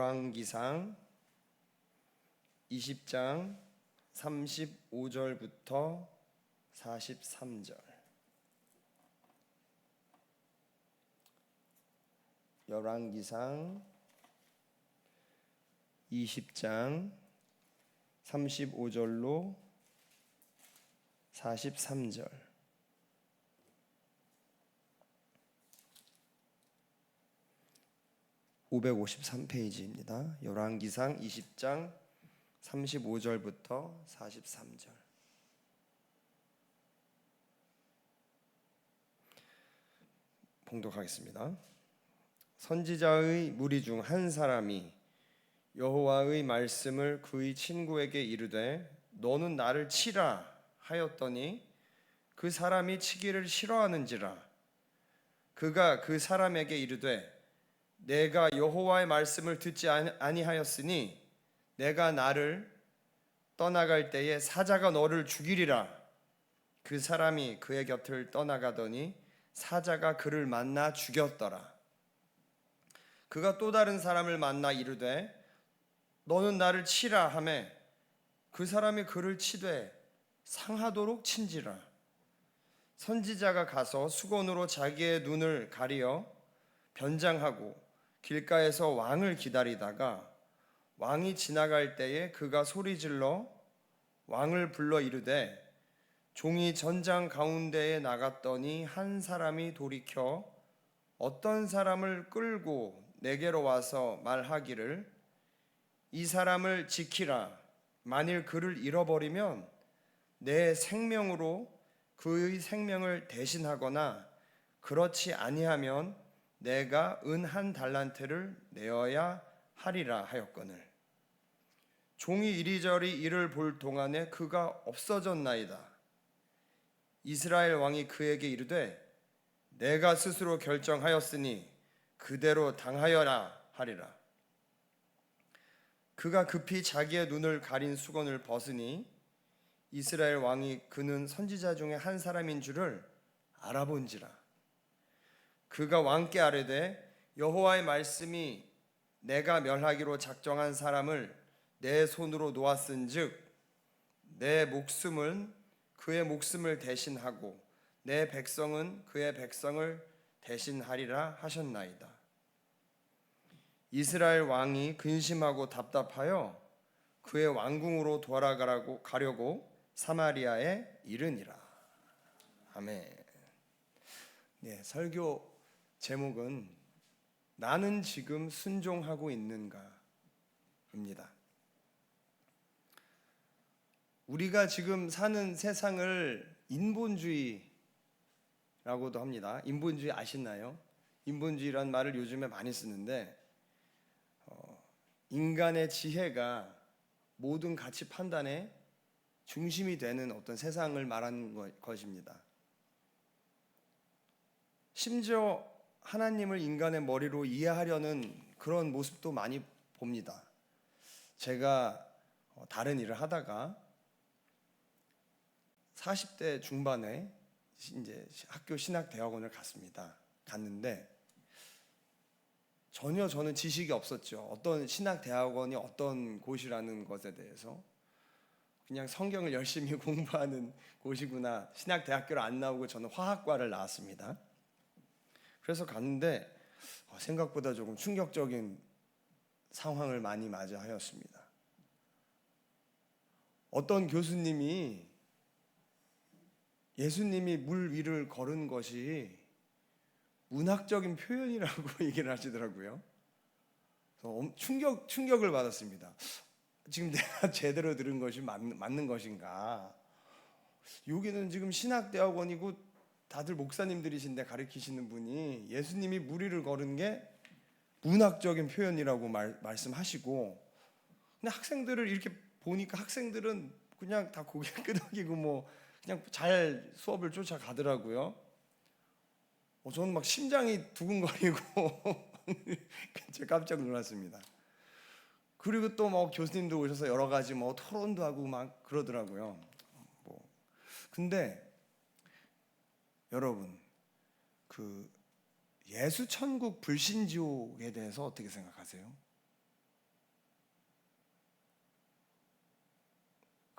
열왕기상 20장 35절부터 43절. 열왕기상 20장 35절로 43절. (553페이지입니다) 열왕기상 20장 35절부터 43절. 봉독하겠습니다. 선지자의 무리 중 한 사람이 여호와의 말씀을 그의 친구에게 이르되 너는 나를 치라 하였더니 그 사람이 치기를 싫어하는지라. 그가 그 사람에게 이르되 내가 여호와의 말씀을 듣지 아니하였으니 내가 나를 떠나갈 때에 사자가 너를 죽이리라. 그 사람이 그의 곁을 떠나가더니 사자가 그를 만나 죽였더라. 그가 또 다른 사람을 만나 이르되 너는 나를 치라 하매 그 사람이 그를 치되 상하도록 친지라. 선지자가 가서 수건으로 자기의 눈을 가리어 변장하고 길가에서 왕을 기다리다가 왕이 지나갈 때에 그가 소리질러 왕을 불러 이르되 종이 전장 가운데에 나갔더니 한 사람이 돌이켜 어떤 사람을 끌고 내게로 와서 말하기를 이 사람을 지키라. 만일 그를 잃어버리면 내 생명으로 그의 생명을 대신하거나 그렇지 아니하면 내가 은 한 달란트를 내어야 하리라 하였거늘 종이 이리저리 이를 볼 동안에 그가 없어졌나이다. 이스라엘 왕이 그에게 이르되 내가 스스로 결정하였으니 그대로 당하여라 하리라. 그가 급히 자기의 눈을 가린 수건을 벗으니 이스라엘 왕이 그는 선지자 중에 한 사람인 줄을 알아본지라. 그가 왕께 아뢰되 여호와의 말씀이 내가 멸하기로 작정한 사람을 내 손으로 놓았은즉 내 목숨은 그의 목숨을 대신하고 내 백성은 그의 백성을 대신하리라 하셨나이다. 이스라엘 왕이 근심하고 답답하여 그의 왕궁으로 가려고 사마리아에 이르니라. 아멘. 네, 설교 제목은 나는 지금 순종하고 있는가 입니다. 우리가 지금 사는 세상을 인본주의라고도 합니다. 인본주의 아시나요? 인본주의라는 말을 요즘에 많이 쓰는데 인간의 지혜가 모든 가치 판단의 중심이 되는 어떤 세상을 말하는 것입니다. 심지어 하나님을 인간의 머리로 이해하려는 그런 모습도 많이 봅니다. 제가 다른 일을 하다가 40대 중반에 이제 학교 신학대학원을 갔는데 전혀 저는 지식이 없었죠. 어떤 신학대학원이 어떤 곳이라는 것에 대해서 그냥 성경을 열심히 공부하는 곳이구나. 신학대학교를 안 나오고 저는 화학과를 나왔습니다. 그래서 갔는데 생각보다 조금 충격적인 상황을 많이 맞이하였습니다. 어떤 교수님이 예수님이 물 위를 걸은 것이 문학적인 표현이라고 얘기를 하시더라고요. 그래서 충격을 받았습니다. 지금 내가 제대로 들은 것이 맞는 것인가? 여기는 지금 신학대학원이고 다들 목사님들이신데 가르치시는 분이 예수님이 물 위를 걸은 게 문학적인 표현이라고 말씀하시고, 근데 학생들을 이렇게 보니까 학생들은 그냥 다 고개 끄덕이고 그냥 잘 수업을 쫓아가더라고요. 저는 막 심장이 두근거리고 깜짝 놀랐습니다. 그리고 또 교수님도 오셔서 여러 가지 토론도 하고 막 그러더라고요. 근데 여러분, 그 예수 천국 불신지옥에 대해서 어떻게 생각하세요?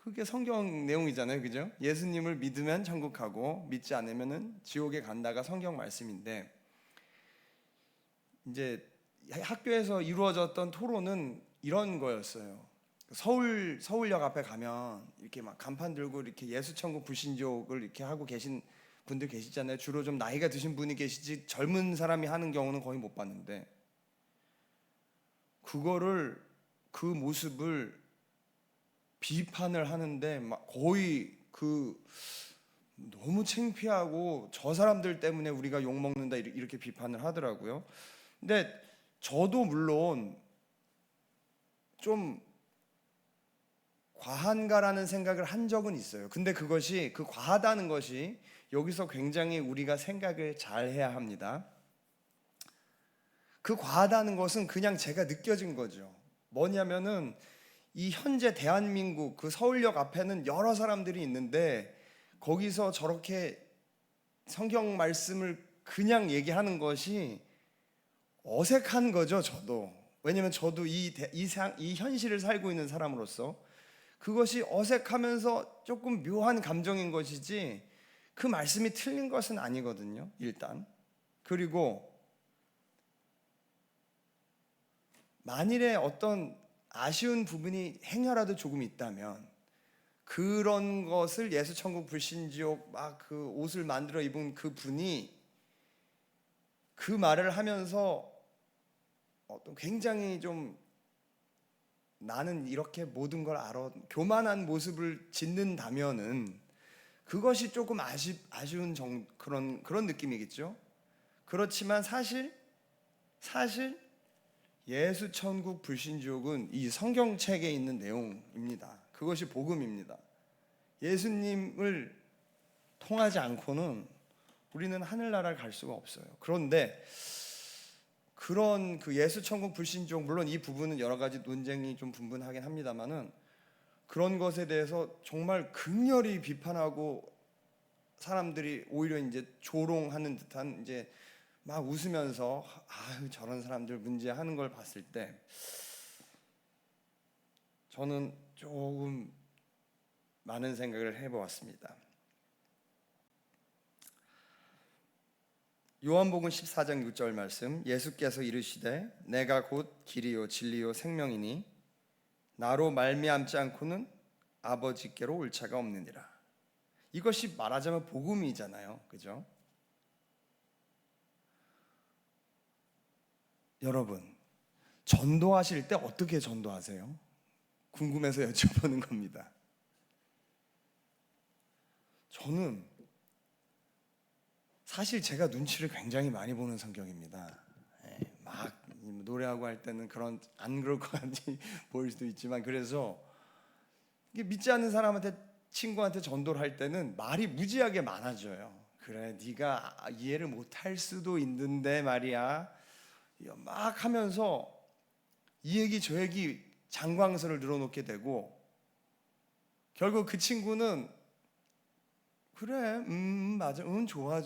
그게 성경 내용이잖아요, 그죠? 예수님을 믿으면 천국 가고 믿지 않으면은 지옥에 간다가 성경 말씀인데, 이제 학교에서 이루어졌던 토론은 이런 거였어요. 서울역 앞에 가면 이렇게 막 간판 들고 이렇게 예수천국 불신족을 이렇게 하고 계신 분들 계시잖아요. 주로 좀 나이가 드신 분이 계시지 젊은 사람이 하는 경우는 거의 못 봤는데, 그 모습을 비판을 하는데 막 거의 너무 창피하고 저 사람들 때문에 우리가 욕 먹는다 이렇게 비판을 하더라고요. 근데 저도 물론 좀 과한가라는 생각을 한 적은 있어요. 근데 그 과하다는 것이 여기서 굉장히 우리가 생각을 잘 해야 합니다. 그 과하다는 것은 그냥 제가 느껴진 거죠. 뭐냐면은 이 현재 대한민국 그 서울역 앞에는 여러 사람들이 있는데 거기서 저렇게 성경 말씀을 그냥 얘기하는 것이 어색한 거죠, 저도. 왜냐면 저도 이 현실을 살고 있는 사람으로서 그것이 어색하면서 조금 묘한 감정인 것이지 그 말씀이 틀린 것은 아니거든요, 일단. 그리고 만일에 어떤 아쉬운 부분이 행여라도 조금 있다면 그런 것을 예수천국 불신지옥 막 그 옷을 만들어 입은 그 분이 그 말을 하면서 어떤 굉장히 좀 나는 이렇게 모든 걸 알아 교만한 모습을 짓는다면은 그것이 조금 아쉬운 그런 느낌이겠죠. 그렇지만 사실 예수천국 불신지옥은 이 성경책에 있는 내용입니다. 그것이 복음입니다. 예수님을 통하지 않고는 우리는 하늘나라를 갈 수가 없어요. 그런데 그런 그 예수천국 불신지옥, 물론 이 부분은 여러 가지 논쟁이 좀 분분하긴 합니다만은 그런 것에 대해서 정말 극렬히 비판하고 사람들이 오히려 이제 조롱하는 듯한 이제 막 웃으면서 저런 사람들 문제하는 걸 봤을 때 저는 조금 많은 생각을 해보았습니다. 요한복음 14장 6절 말씀, 예수께서 이르시되 내가 곧 길이요 진리요 생명이니 나로 말미암지 않고는 아버지께로 올 자가 없느니라. 이것이 말하자면 복음이잖아요, 그죠? 여러분, 전도하실 때 어떻게 전도하세요? 궁금해서 여쭤보는 겁니다. 저는 사실 제가 눈치를 굉장히 많이 보는 성격입니다. 막 노래하고 할 때는 안 그럴 것 같이 보일 수도 있지만, 그래서 이게 믿지 않는 사람한테, 친구한테 전도를 할 때는 말이 무지하게 많아져요. 그래, 네가 이해를 못할 수도 있는데 말이야, 막 하면서 이 얘기 저 얘기 장광설을 늘어놓게 되고, 결국 그 친구는 그래, 맞아, 좋아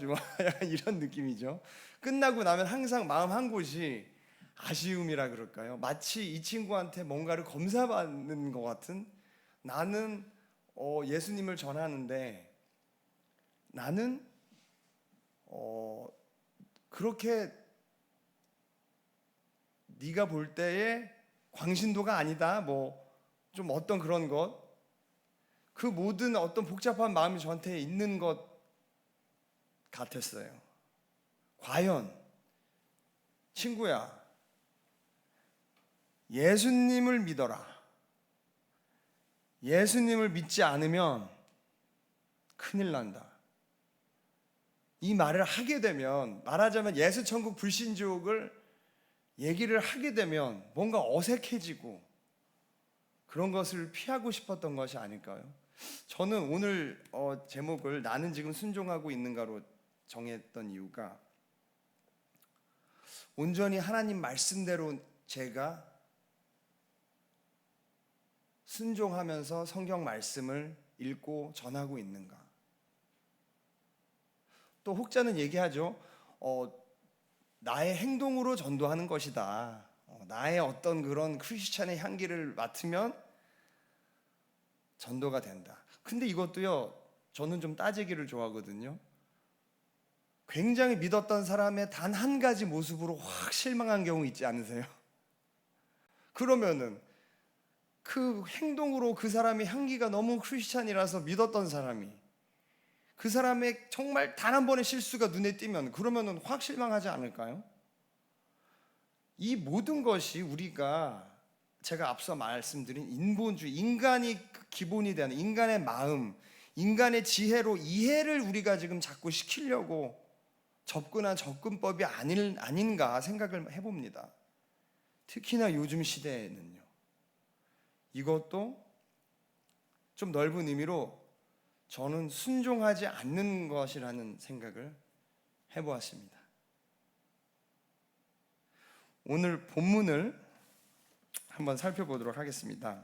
이런 느낌이죠. 끝나고 나면 항상 마음 한 곳이 아쉬움이라 그럴까요? 마치 이 친구한테 뭔가를 검사받는 것 같은. 나는 예수님을 전하는데 나는 그렇게 네가 볼 때의 광신도가 아니다. 뭐 좀 어떤 그런 것, 그 모든 어떤 복잡한 마음이 저한테 있는 것 같았어요. 과연 친구야, 예수님을 믿어라. 예수님을 믿지 않으면 큰일 난다. 이 말을 하게 되면, 말하자면 예수천국 불신지옥을 얘기를 하게 되면 뭔가 어색해지고 그런 것을 피하고 싶었던 것이 아닐까요? 저는 오늘 제목을 나는 지금 순종하고 있는가로 정했던 이유가, 온전히 하나님 말씀대로 제가 순종하면서 성경 말씀을 읽고 전하고 있는가. 또 혹자는 얘기하죠. 나의 행동으로 전도하는 것이다. 나의 어떤 그런 크리스찬의 향기를 맡으면 전도가 된다. 근데 이것도요, 저는 좀 따지기를 좋아하거든요. 굉장히 믿었던 사람의 단 한 가지 모습으로 확 실망한 경우 있지 않으세요? 그러면은 그 행동으로 그 사람이 향기가 너무 크리스찬이라서 믿었던 사람이 그 사람의 정말 단 한 번의 실수가 눈에 띄면 그러면은 확 실망하지 않을까요? 이 모든 것이 우리가 제가 앞서 말씀드린 인본주의, 인간이 기본이 되는 인간의 마음, 인간의 지혜로 이해를 우리가 지금 자꾸 시키려고 접근한 접근법이 아닌가 생각을 해봅니다. 특히나 요즘 시대에는요. 이것도 좀 넓은 의미로 저는 순종하지 않는 것이라는 생각을 해보았습니다. 오늘 본문을 한번 살펴보도록 하겠습니다.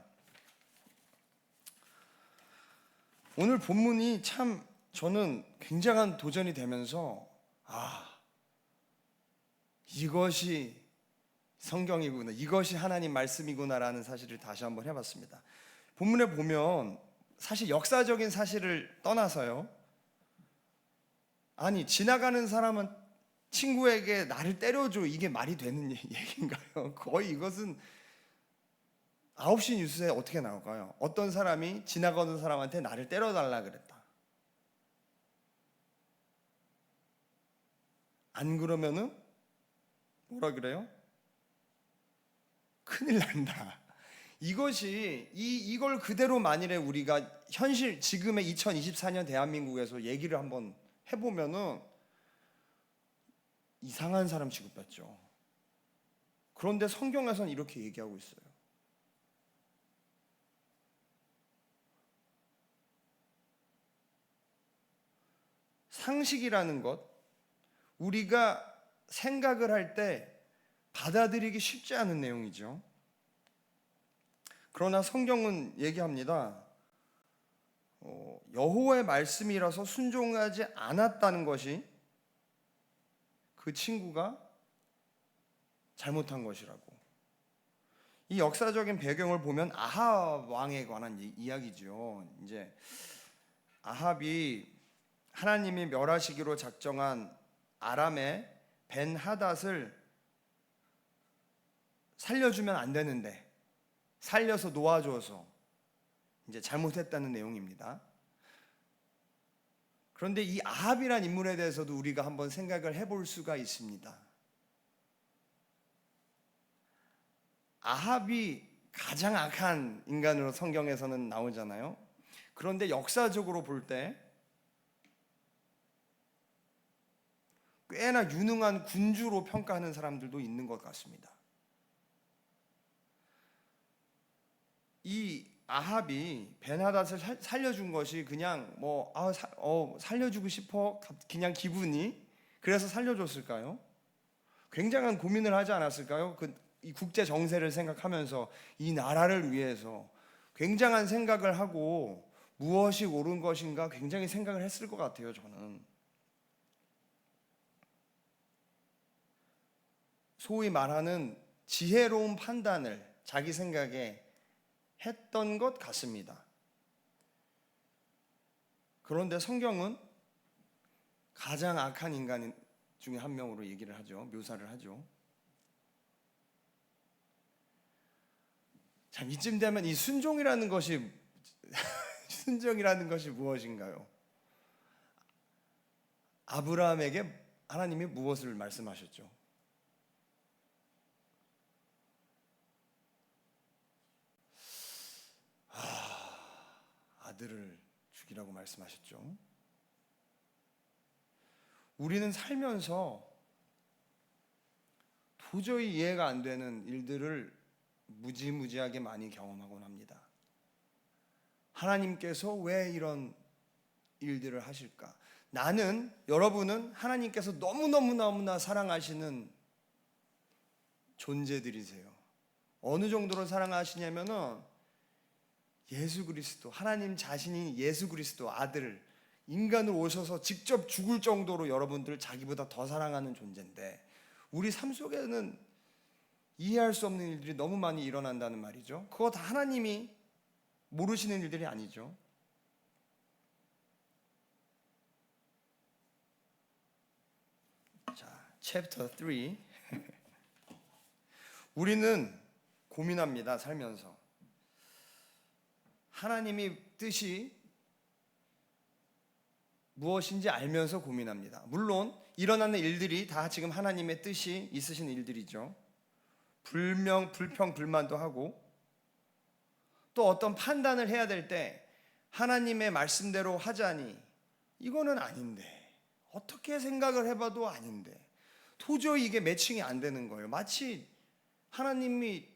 오늘 본문이 참 저는 굉장한 도전이 되면서 이것이 성경이구나, 이것이 하나님 말씀이구나라는 사실을 다시 한번 해봤습니다. 본문에 보면 사실 역사적인 사실을 떠나서요, 아니 지나가는 사람은 친구에게 나를 때려줘, 이게 말이 되는 얘기인가요? 거의 이것은 9시 뉴스에 어떻게 나올까요? 어떤 사람이 지나가는 사람한테 나를 때려달라 그랬다. 안 그러면은 뭐라 그래요? 큰일 난다. 이것이 이걸 그대로 만일에 우리가 현실 지금의 2024년 대한민국에서 얘기를 한번 해보면은 이상한 사람 취급받죠. 그런데 성경에서는 이렇게 얘기하고 있어요. 상식이라는 것, 우리가 생각을 할 때 받아들이기 쉽지 않은 내용이죠. 그러나 성경은 얘기합니다. 여호와의 말씀이라서 순종하지 않았다는 것이 그 친구가 잘못한 것이라고. 이 역사적인 배경을 보면 아합 왕에 관한 이야기죠. 이제 아합이 하나님이 멸하시기로 작정한 아람의 벤 하닷을 살려주면 안 되는데 살려서 놓아줘서 이제 잘못했다는 내용입니다. 그런데 이 아합이란 인물에 대해서도 우리가 한번 생각을 해볼 수가 있습니다. 아합이 가장 악한 인간으로 성경에서는 나오잖아요. 그런데 역사적으로 볼 때 꽤나 유능한 군주로 평가하는 사람들도 있는 것 같습니다. 이 아합이 베나닷을 살려준 것이 그냥 살려주고 싶어 그냥 기분이 그래서 살려줬을까요? 굉장한 고민을 하지 않았을까요? 이 국제 정세를 생각하면서 이 나라를 위해서 굉장한 생각을 하고 무엇이 옳은 것인가 굉장히 생각을 했을 것 같아요. 저는 소위 말하는 지혜로운 판단을 자기 생각에 했던 것 같습니다. 그런데 성경은 가장 악한 인간 중에 한 명으로 얘기를 하죠. 묘사를 하죠. 참 이쯤 되면 이 순종이라는 것이 순종이라는 것이 무엇인가요? 아브라함에게 하나님이 무엇을 말씀하셨죠? 아들을 죽이라고 말씀하셨죠. 우리는 살면서 도저히 이해가 안 되는 일들을 무지무지하게 많이 경험하곤 합니다. 하나님께서 왜 이런 일들을 하실까? 여러분은 하나님께서 너무너무나 사랑하시는 존재들이세요. 어느 정도로 사랑하시냐면은 예수 그리스도, 하나님 자신이 예수 그리스도 아들, 인간으로 오셔서 직접 죽을 정도로 여러분들 자기보다 더 사랑하는 존재인데 우리 삶 속에는 이해할 수 없는 일들이 너무 많이 일어난다는 말이죠. 그거 다 하나님이 모르시는 일들이 아니죠. 자, 챕터 3. 우리는 고민합니다. 살면서 하나님의 뜻이 무엇인지 알면서 고민합니다. 물론 일어나는 일들이 다 지금 하나님의 뜻이 있으신 일들이죠. 불평, 불만도 하고, 또 어떤 판단을 해야 될 때 하나님의 말씀대로 하자니 이거는 아닌데, 어떻게 생각을 해봐도 아닌데, 도저히 이게 매칭이 안 되는 거예요. 마치 하나님이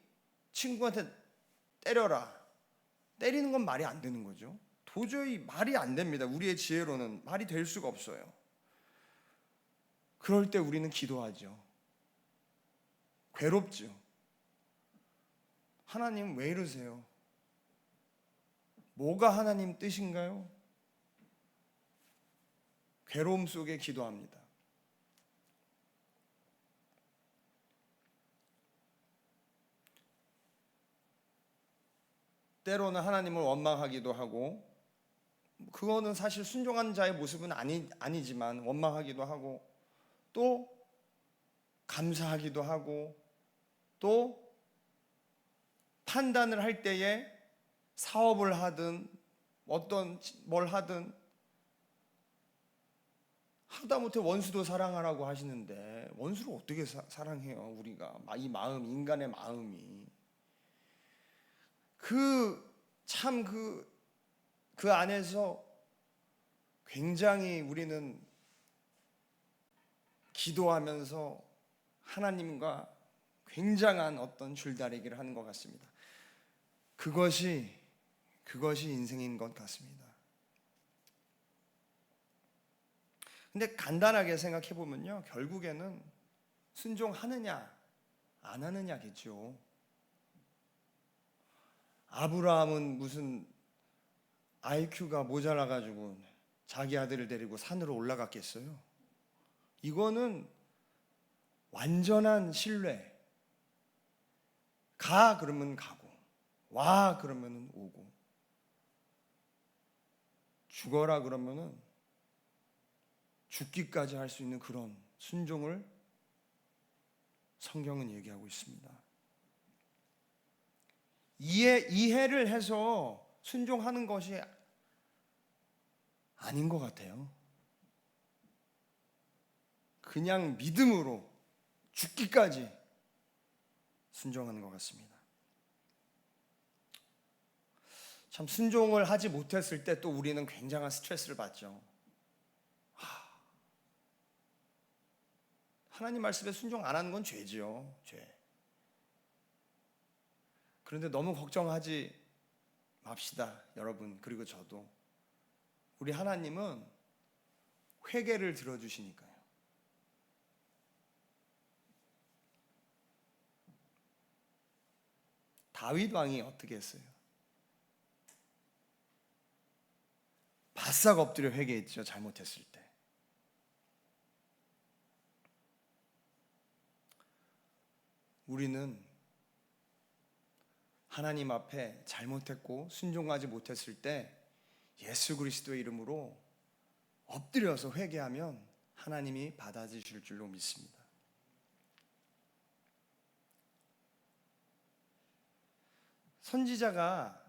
친구한테 때리는 건 말이 안 되는 거죠. 도저히 말이 안 됩니다. 우리의 지혜로는 말이 될 수가 없어요. 그럴 때 우리는 기도하죠. 괴롭죠. 하나님 왜 이러세요? 뭐가 하나님 뜻인가요? 괴로움 속에 기도합니다. 때로는 하나님을 원망하기도 하고, 그거는 사실 순종한 자의 모습은 아니지만 원망하기도 하고, 또 감사하기도 하고, 또 판단을 할 때에 사업을 하든 어떤 뭘 하든 하다못해 원수도 사랑하라고 하시는데 원수를 어떻게 사랑해요? 우리가 이 마음, 인간의 마음이 그 안에서 굉장히 우리는 기도하면서 하나님과 굉장한 어떤 줄다리기를 하는 것 같습니다. 그것이 인생인 것 같습니다. 근데 간단하게 생각해 보면요, 결국에는 순종하느냐 안 하느냐겠죠. 아브라함은 무슨 IQ가 모자라가지고 자기 아들을 데리고 산으로 올라갔겠어요? 이거는 완전한 신뢰. 가 그러면 가고, 와 그러면 오고, 죽어라 그러면은 죽기까지 할 수 있는 그런 순종을 성경은 얘기하고 있습니다. 이해를 해서 순종하는 것이 아닌 것 같아요. 그냥 믿음으로 죽기까지 순종하는 것 같습니다. 참 순종을 하지 못했을 때 또 우리는 굉장한 스트레스를 받죠. 하나님 말씀에 순종 안 하는 건 죄지요. 죄. 그런데 너무 걱정하지 맙시다, 여러분. 그리고 저도. 우리 하나님은 회개를 들어주시니까요. 다윗 왕이 어떻게 했어요? 바싹 엎드려 회개했죠. 잘못했을 때. 우리는 하나님 앞에 잘못했고 순종하지 못했을 때 예수 그리스도의 이름으로 엎드려서 회개하면 하나님이 받아주실 줄로 믿습니다. 선지자가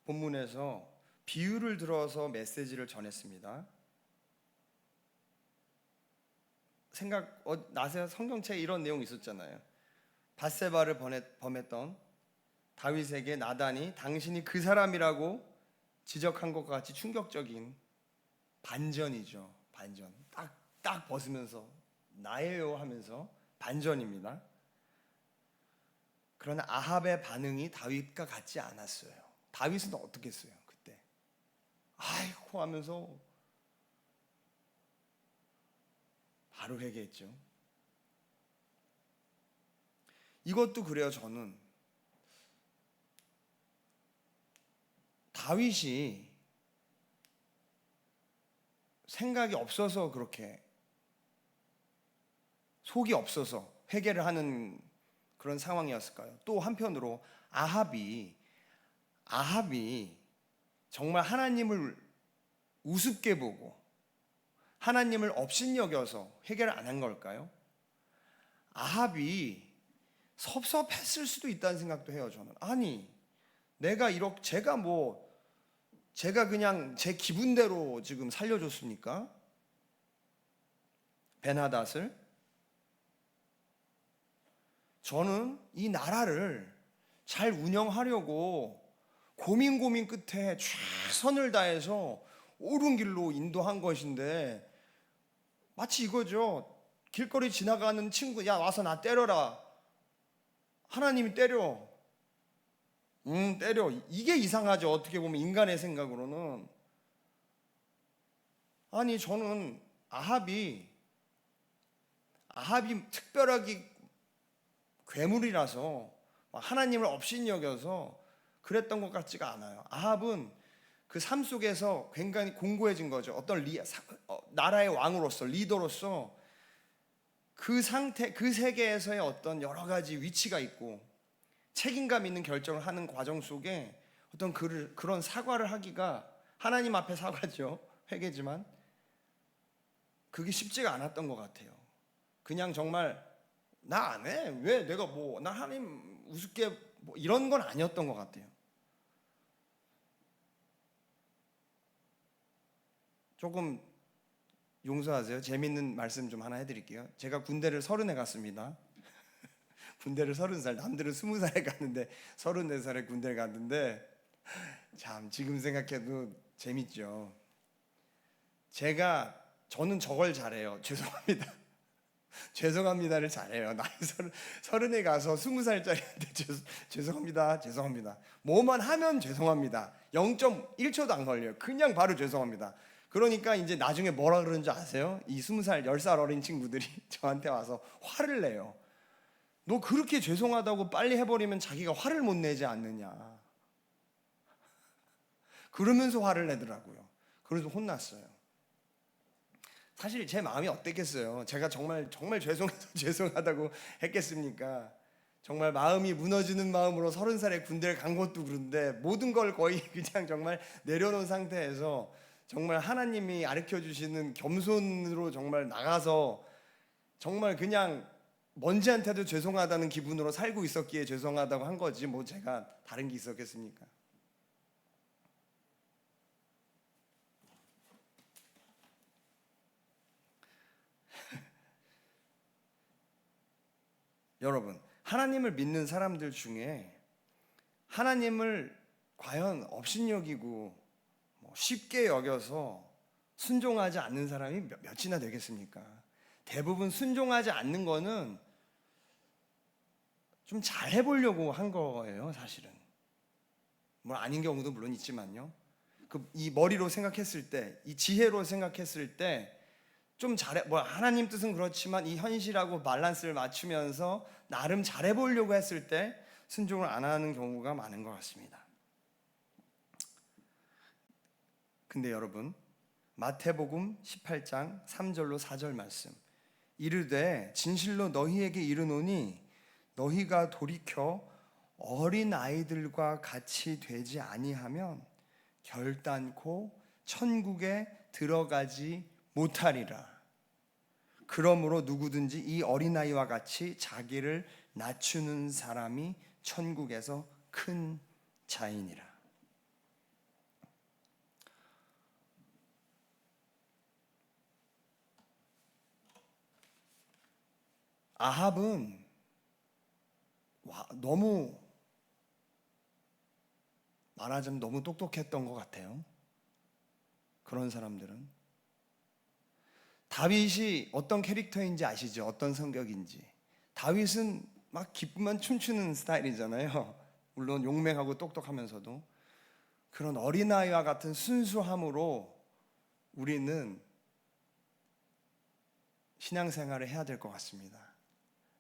본문에서 비유를 들어서 메시지를 전했습니다. 나세요? 성경책에 이런 내용이 있었잖아요. 밧세바를 범했던 다윗에게 나단이 당신이 그 사람이라고 지적한 것과 같이 충격적인 반전이죠. 반전. 딱 벗으면서 나예요 하면서 반전입니다. 그러나 아합의 반응이 다윗과 같지 않았어요. 다윗은 어떻게 했어요? 그때 아이고 하면서 바로 회개했죠. 이것도 그래요. 저는 다윗이 생각이 없어서 그렇게 속이 없어서 회개를 하는 그런 상황이었을까요? 또 한편으로 아합이 아합이 정말 하나님을 우습게 보고 하나님을 업신여겨서 해결 안 한 걸까요? 아합이 섭섭했을 수도 있다는 생각도 해요. 저는 아니 제가 그냥 제 기분대로 지금 살려줬습니까? 벤하닷을. 저는 이 나라를 잘 운영하려고 고민 끝에 최선을 다해서 옳은 길로 인도한 것인데, 마치 이거죠. 길거리 지나가는 친구, 야 와서 나 때려라. 하나님이 때려. 때려. 이게 이상하죠. 어떻게 보면 인간의 생각으로는. 아니 저는 아합이 특별하게 괴물이라서 하나님을 업신여겨서 그랬던 것 같지가 않아요. 아합은 그 삶 속에서 굉장히 공고해진 거죠. 어떤 나라의 왕으로서, 리더로서 그 상태, 그 세계에서의 어떤 여러 가지 위치가 있고 책임감 있는 결정을 하는 과정 속에 어떤 그런 사과를 하기가, 하나님 앞에 사과죠. 회개지만 그게 쉽지가 않았던 것 같아요. 그냥 정말 나 안 해. 왜 내가 나 하나님 우습게 이런 건 아니었던 것 같아요. 조금 용서하세요. 재밌는 말씀 좀 하나 해드릴게요. 제가 군대를 30에 갔습니다. 군대를 30살, 남들은 20살에 갔는데 34살에 군대를 갔는데, 참 지금 생각해도 재밌죠. 저는 저걸 잘해요. 죄송합니다. 죄송합니다를 잘해요. 나이 30에 가서 20살짜리한테 죄송합니다. 뭐만 하면 죄송합니다. 0.1초도 안 걸려요. 그냥 바로 죄송합니다. 그러니까 이제 나중에 뭐라 그러는지 아세요? 이 20살, 10살 어린 친구들이 저한테 와서 화를 내요. 너 그렇게 죄송하다고 빨리 해버리면 자기가 화를 못 내지 않느냐. 그러면서 화를 내더라고요. 그래서 혼났어요. 사실 제 마음이 어땠겠어요? 제가 정말 죄송해서 죄송하다고 했겠습니까? 정말 마음이 무너지는 마음으로 30살에 군대를 간 것도 그런데 모든 걸 거의 그냥 정말 내려놓은 상태에서 정말 하나님이 가르쳐 주시는 겸손으로 정말 나가서 정말 그냥 먼지한테도 죄송하다는 기분으로 살고 있었기에 죄송하다고 한 거지, 제가 다른 게 있었겠습니까? 여러분, 하나님을 믿는 사람들 중에 하나님을 과연 업신여기고 쉽게 여겨서 순종하지 않는 사람이 몇이나 되겠습니까? 대부분 순종하지 않는 거는 좀 잘해보려고 한 거예요, 사실은. 아닌 경우도 물론 있지만요. 이 머리로 생각했을 때, 이 지혜로 생각했을 때 좀 하나님 뜻은 그렇지만 이 현실하고 밸런스를 맞추면서 나름 잘해보려고 했을 때 순종을 안 하는 경우가 많은 것 같습니다. 근데 여러분, 마태복음 18장 3절로 4절 말씀, 이르되 진실로 너희에게 이르노니 너희가 돌이켜 어린 아이들과 같이 되지 아니하면 결단코 천국에 들어가지 못하리라. 그러므로 누구든지 이 어린아이와 같이 자기를 낮추는 사람이 천국에서 큰 자이니라. 아합은 말하자면 너무 똑똑했던 것 같아요. 그런 사람들은. 다윗이 어떤 캐릭터인지 아시죠? 어떤 성격인지. 다윗은 막 기쁘면 춤추는 스타일이잖아요. 물론 용맹하고 똑똑하면서도. 그런 어린아이와 같은 순수함으로 우리는 신앙생활을 해야 될 것 같습니다.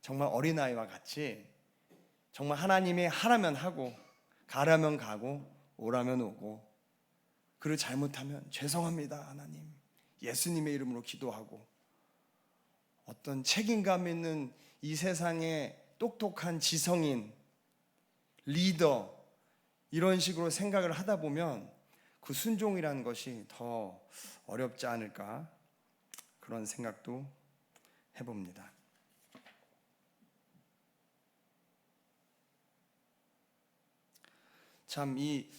정말 어린아이와 같이 정말 하나님이 하라면 하고 가라면 가고 오라면 오고, 그를 잘못하면 죄송합니다 하나님, 예수님의 이름으로 기도하고, 어떤 책임감 있는 이 세상의 똑똑한 지성인 리더, 이런 식으로 생각을 하다 보면 그 순종이라는 것이 더 어렵지 않을까, 그런 생각도 해봅니다. 참 이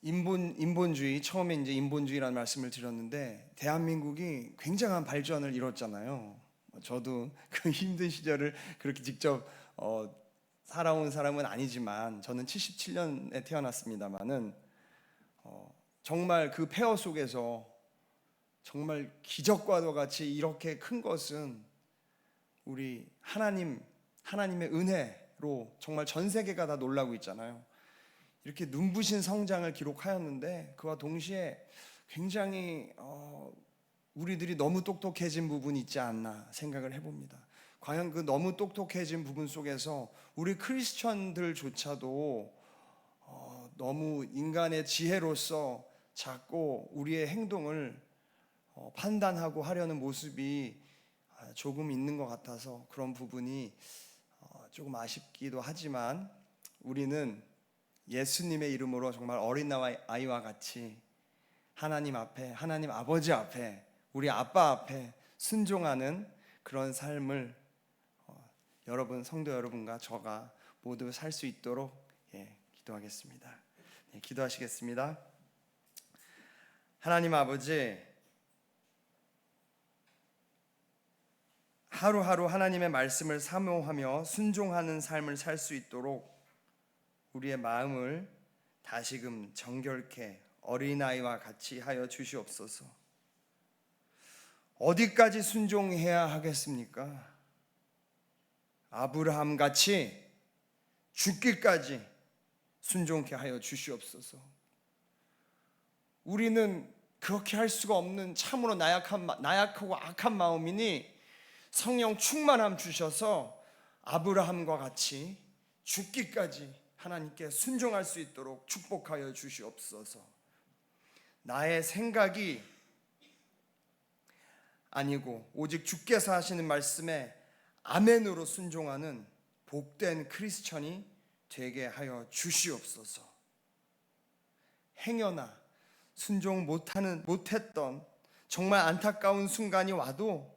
인본주의, 처음에 이제 인본주의라는 말씀을 드렸는데 대한민국이 굉장한 발전을 이뤘잖아요. 저도 그 힘든 시절을 그렇게 직접 살아온 사람은 아니지만 저는 77년에 태어났습니다마는 정말 그 폐허 속에서 정말 기적과도 같이 이렇게 큰 것은 우리 하나님의 은혜로 정말 전 세계가 다 놀라고 있잖아요. 이렇게 눈부신 성장을 기록하였는데 그와 동시에 굉장히 우리들이 너무 똑똑해진 부분이 있지 않나 생각을 해봅니다. 과연 그 너무 똑똑해진 부분 속에서 우리 크리스천들조차도 너무 인간의 지혜로서 자꾸 우리의 행동을 판단하고 하려는 모습이 조금 있는 것 같아서 그런 부분이 조금 아쉽기도 하지만, 우리는 예수님의 이름으로 정말 어린 아이와 같이 하나님 앞에, 하나님 아버지 앞에, 우리 아빠 앞에 순종하는 그런 삶을 여러분, 성도 여러분과 저가 모두 살 수 있도록 기도하겠습니다. 기도하시겠습니다. 하나님 아버지, 하루하루 하나님의 말씀을 사모하며 순종하는 삶을 살 수 있도록 우리의 마음을 다시금 정결케 어린아이와 같이 하여 주시옵소서. 어디까지 순종해야 하겠습니까? 아브라함 같이 죽기까지 순종케 하여 주시옵소서. 우리는 그렇게 할 수가 없는 참으로 나약하고 악한 마음이니 성령 충만함 주셔서 아브라함과 같이 죽기까지 하나님께 순종할 수 있도록 축복하여 주시옵소서. 나의 생각이 아니고 오직 주께서 하시는 말씀에 아멘으로 순종하는 복된 크리스천이 되게 하여 주시옵소서. 행여나 순종 못했던 정말 안타까운 순간이 와도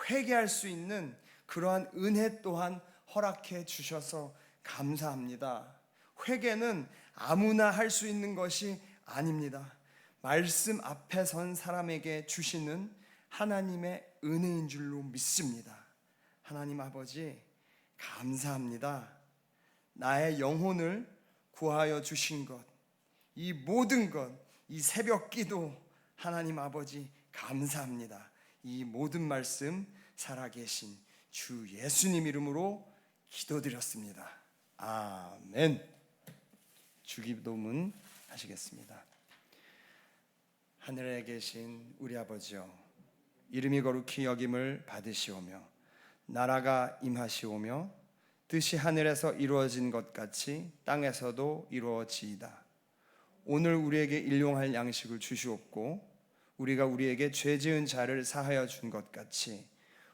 회개할 수 있는 그러한 은혜 또한 허락해 주셔서 감사합니다. 회개는 아무나 할 수 있는 것이 아닙니다. 말씀 앞에 선 사람에게 주시는 하나님의 은혜인 줄로 믿습니다. 하나님 아버지, 감사합니다. 나의 영혼을 구하여 주신 것, 이 모든 것, 이 새벽 기도, 하나님 아버지 감사합니다. 이 모든 말씀 살아계신 주 예수님 이름으로 기도드렸습니다. 아멘. 주기도문 하시겠습니다. 하늘에 계신 우리 아버지여, 이름이 거룩히 여김을 받으시오며 나라가 임하시오며 뜻이 하늘에서 이루어진 것 같이 땅에서도 이루어지이다. 오늘 우리에게 일용할 양식을 주시옵고 우리가 우리에게 죄 지은 자를 사하여 준 것 같이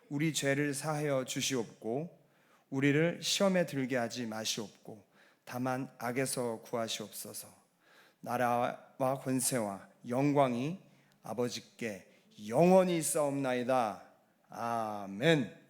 우리 죄를 사하여 주시옵고 우리를 시험에 들게 하지 마시옵고 다만 악에서 구하시옵소서. 나라와 권세와 영광이 아버지께 영원히 있사옵나이다. 아멘.